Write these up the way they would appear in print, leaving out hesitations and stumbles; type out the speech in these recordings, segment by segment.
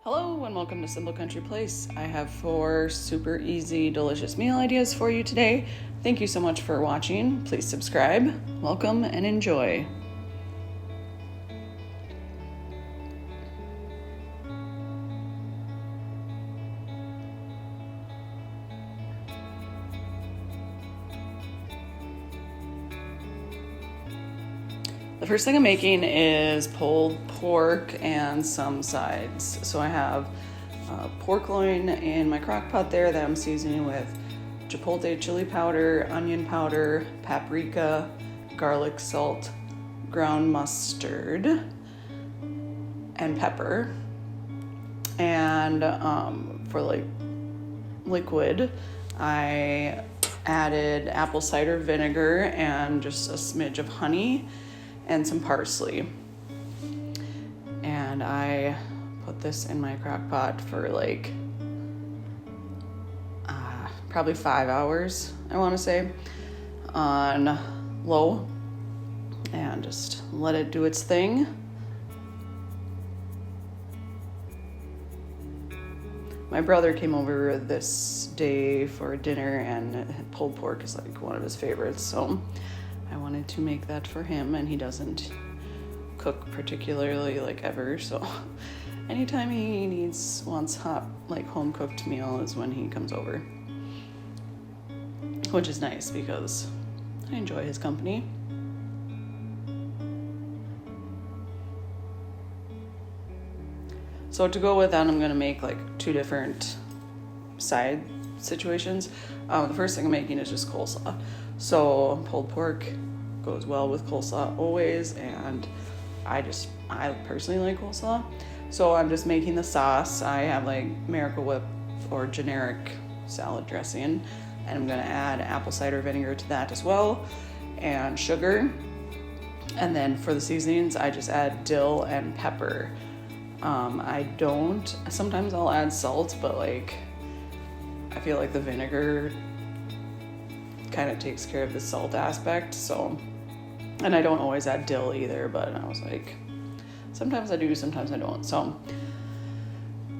Hello and welcome to Simple Country Place. I have 4 super easy, delicious meal ideas for you today. Thank you so much for watching. Please subscribe. Welcome and enjoy. The first thing I'm making is pulled pork and some sides. So I have pork loin in my crock pot there that I'm seasoning with chipotle chili powder, onion powder, paprika, garlic salt, ground mustard, and pepper. And for like liquid, I added apple cider vinegar and just a smidge of honey and some parsley. And I put this in my crock pot for like probably 5 hours, I want to say, on low, and just let it do its thing. My brother came over this day for dinner, and pulled pork is like one of his favorites, so I wanted to make that for him, and he doesn't cook particularly like ever, so anytime he wants hot, like home cooked meal is when he comes over, which is nice because I enjoy his company. So to go with that, I'm gonna make like 2 different side situations. The first thing I'm making is just coleslaw. So pulled pork goes well with coleslaw always, and I personally like coleslaw. So I'm just making the sauce. I have like Miracle Whip or generic salad dressing, and I'm gonna add apple cider vinegar to that as well, and sugar. And then for the seasonings, I just add dill and pepper. Sometimes I'll add salt, but like I feel like the vinegar kind of takes care of the salt aspect, so, and I don't always add dill either, but I was like, sometimes I do, sometimes I don't, so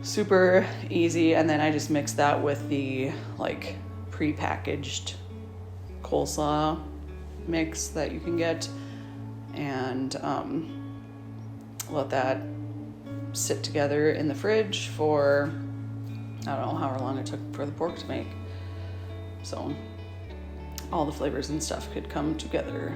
super easy. And then I just mix that with the like pre-packaged coleslaw mix that you can get, and let that sit together in the fridge for, I don't know, however long it took for the pork to make, so all the flavors and stuff could come together.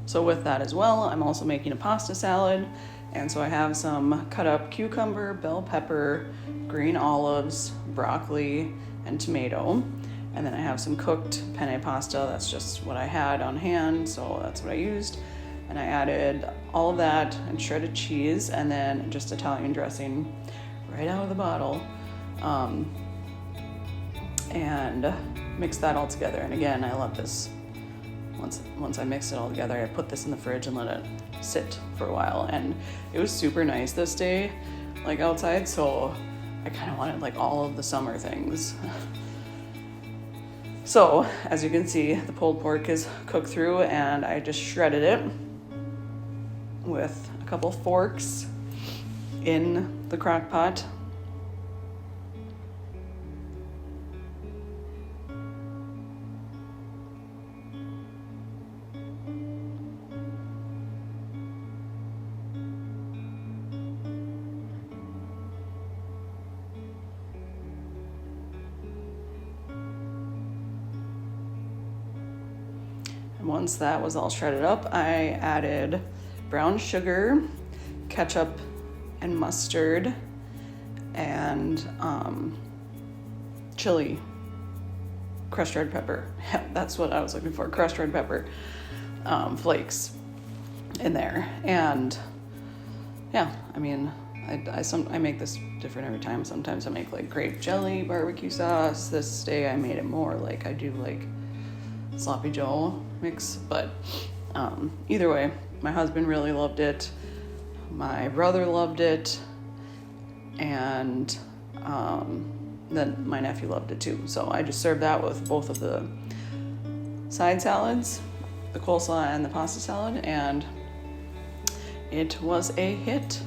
So with that as well, I'm also making a pasta salad. And so I have some cut up cucumber, bell pepper, green olives, broccoli, and tomato. And then I have some cooked penne pasta. That's just what I had on hand, so that's what I used. And I added all of that and shredded cheese, and then just Italian dressing right out of the bottle. And mix that all together. And again, I let this, once I mixed it all together, I put this in the fridge and let it sit for a while. And it was super nice this day, like outside, so I kind of wanted like all of the summer things. So as you can see, the pulled pork is cooked through, and I just shredded it with a couple forks in the crock pot. And once that was all shredded up, I added brown sugar, ketchup, and mustard, and chili, crushed red pepper. Yeah, that's what I was looking for, crushed red pepper flakes in there. And yeah, I mean, I make this different every time. Sometimes I make like grape jelly barbecue sauce. This day I made it more like I do like sloppy Joe mix, but either way, my husband really loved it. My brother loved it, and then my nephew loved it too. So I just served that with both of the side salads, the coleslaw and the pasta salad, and it was a hit.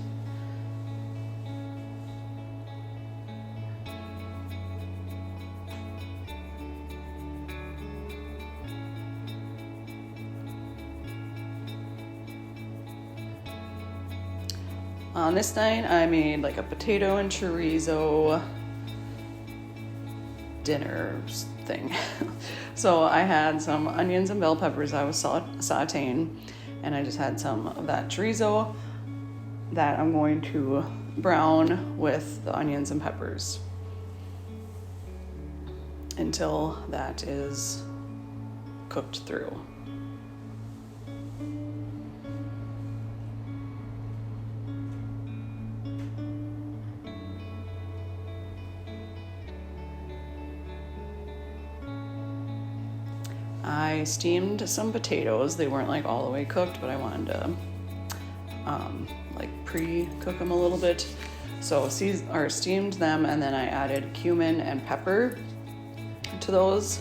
On this night, I made like a potato and chorizo dinner thing. So I had some onions and bell peppers I was sauteing, and I just had some of that chorizo that I'm going to brown with the onions and peppers until that is cooked through. I steamed some potatoes. They weren't like all the way cooked, but I wanted to like pre-cook them a little bit. So steamed them, and then I added cumin and pepper to those.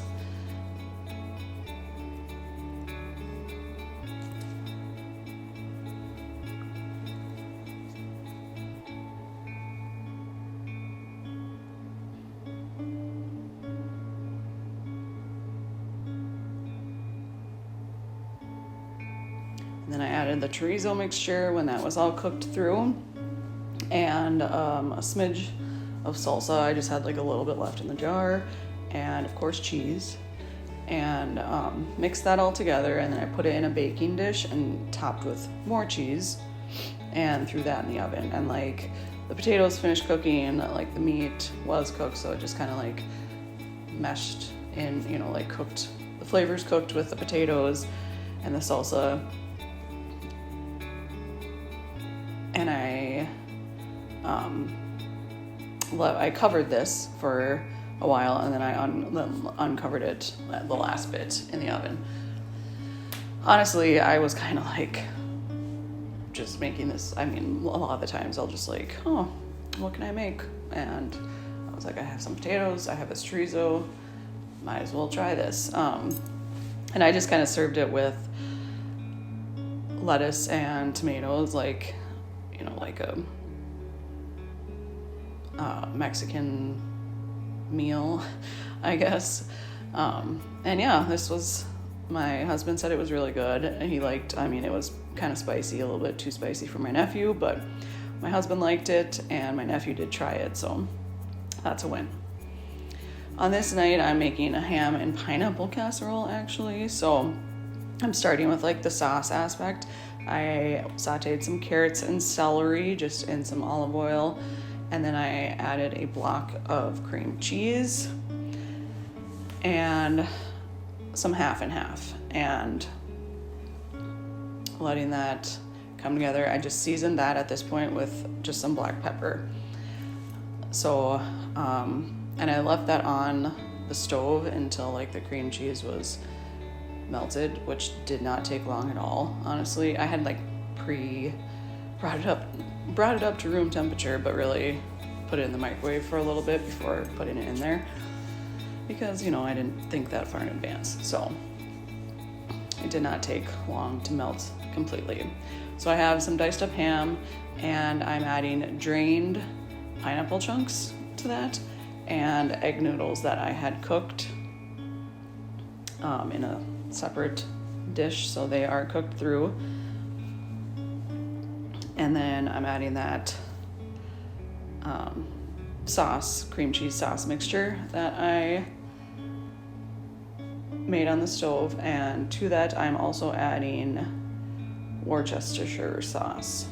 And then I added the chorizo mixture when that was all cooked through, and a smidge of salsa. I just had like a little bit left in the jar, and of course cheese, and mixed that all together, and then I put it in a baking dish and topped with more cheese and threw that in the oven. And like the potatoes finished cooking, like the meat was cooked, so it just kind of like meshed in, you know, like cooked, the flavors cooked with the potatoes and the salsa. And I covered this for a while, and then I uncovered it the last bit in the oven. Honestly, I was kind of like just making this. I mean, a lot of the times I'll just like, oh, what can I make? And I was like, I have some potatoes, I have this chorizo, might as well try this. And I just kind of served it with lettuce and tomatoes, like, you know, like a Mexican meal, I guess. And yeah, this was, my husband said it was really good, and he liked, I mean, it was kind of spicy, a little bit too spicy for my nephew, but my husband liked it, and my nephew did try it, so that's a win. On this night, I'm making a ham and pineapple casserole, actually. So I'm starting with like the sauce aspect. I sauteed some carrots and celery just in some olive oil, and then I added a block of cream cheese and some half and half, and letting that come together. I just seasoned that at this point with just some black pepper. So, and I left that on the stove until like the cream cheese was melted, which did not take long at all, honestly. I had like brought it up to room temperature, but really put it in the microwave for a little bit before putting it in there, because, you know, I didn't think that far in advance. So it did not take long to melt completely. So I have some diced up ham, and I'm adding drained pineapple chunks to that, and egg noodles that I had cooked in a separate dish, so they are cooked through. And then I'm adding that cream cheese sauce mixture that I made on the stove, and to that I'm also adding Worcestershire sauce.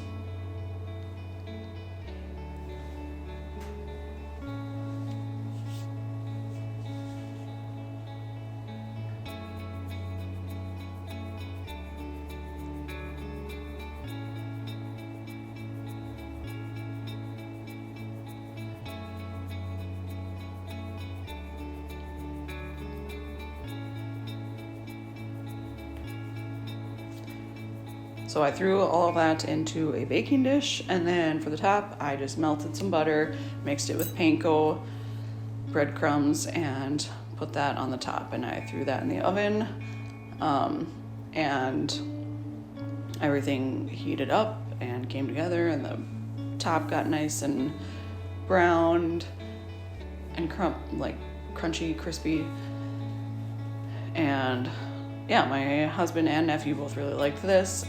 So I threw all of that into a baking dish, and then for the top, I just melted some butter, mixed it with panko, breadcrumbs, and put that on the top, and I threw that in the oven, and everything heated up and came together, and the top got nice and browned and crunchy, crispy. And yeah, my husband and nephew both really liked this.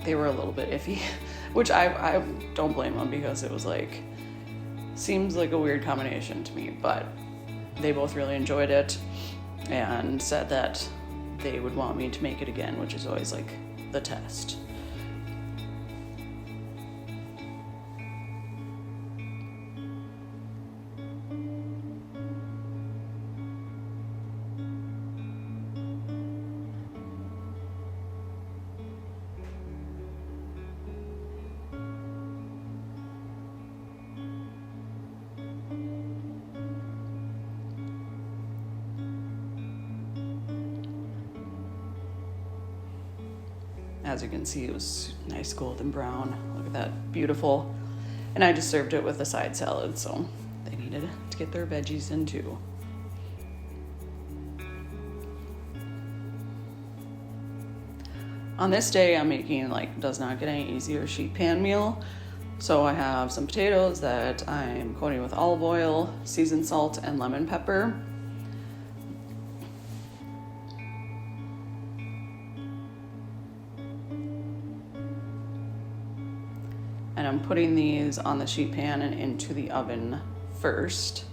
They were a little bit iffy, which I don't blame them, because it was like, seems like a weird combination to me, but they both really enjoyed it and said that they would want me to make it again, which is always like the test. As you can see, it was nice golden brown. Look at that, beautiful. And I just served it with a side salad, so they needed to get their veggies in too. On this day, I'm making does not get any easier sheet pan meal. So I have some potatoes that I'm coating with olive oil, seasoned salt, and lemon pepper. And I'm putting these on the sheet pan and into the oven first.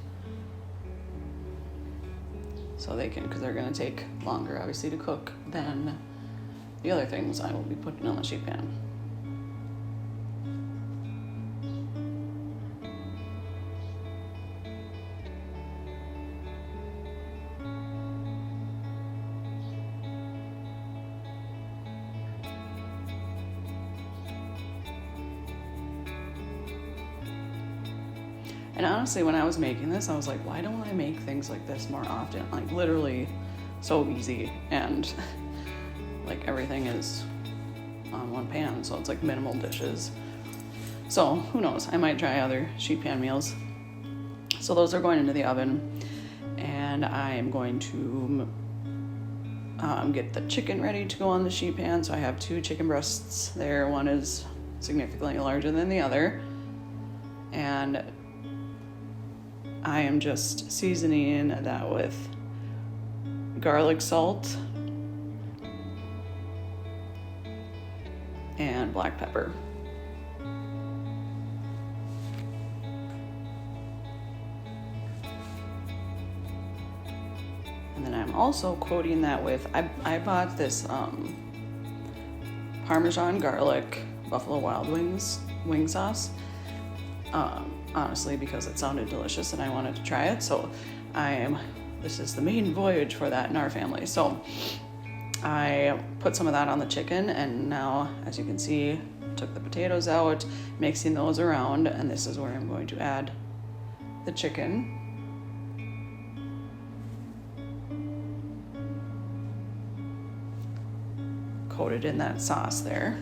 So because they're gonna take longer, obviously, to cook than the other things I will be putting on the sheet pan. And honestly, when I was making this, I was like, why don't I make things like this more often? Like, literally so easy, and like everything is on one pan, so it's like minimal dishes. So who knows, I might try other sheet pan meals. So those are going into the oven, and I am going to get the chicken ready to go on the sheet pan. So I have 2 chicken breasts there. One is significantly larger than the other, and I am just seasoning that with garlic salt and black pepper. And then I'm also coating that with, I bought this Parmesan garlic Buffalo Wild Wings wing sauce. Honestly, because it sounded delicious and I wanted to try it. So this is the main voyage for that in our family. So I put some of that on the chicken, and now, as you can see, took the potatoes out, mixing those around, and this is where I'm going to add the chicken. Coated in that sauce there.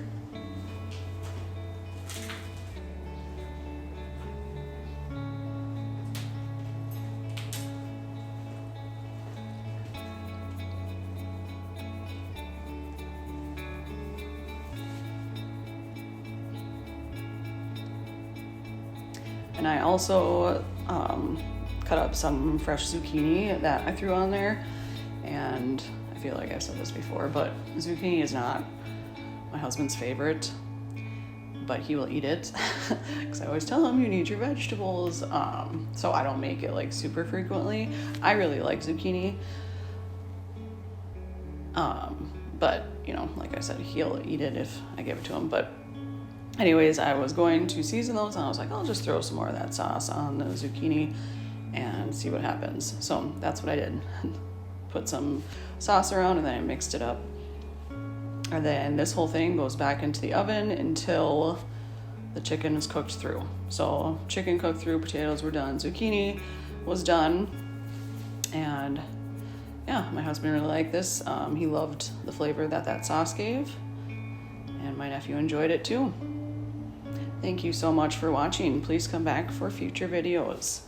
And I also cut up some fresh zucchini that I threw on there. And I feel like I've said this before, but zucchini is not my husband's favorite, but he will eat it because I always tell him you need your vegetables. So I don't make it like super frequently. I really like zucchini. But like I said, he'll eat it if I give it to him. But anyways, I was going to season those, and I was like, I'll just throw some more of that sauce on the zucchini and see what happens. So that's what I did. Put some sauce around, and then I mixed it up. And then this whole thing goes back into the oven until the chicken is cooked through. So chicken cooked through, potatoes were done, zucchini was done. And yeah, my husband really liked this. He loved the flavor that sauce gave. and my nephew enjoyed it too. Thank you so much for watching. Please come back for future videos.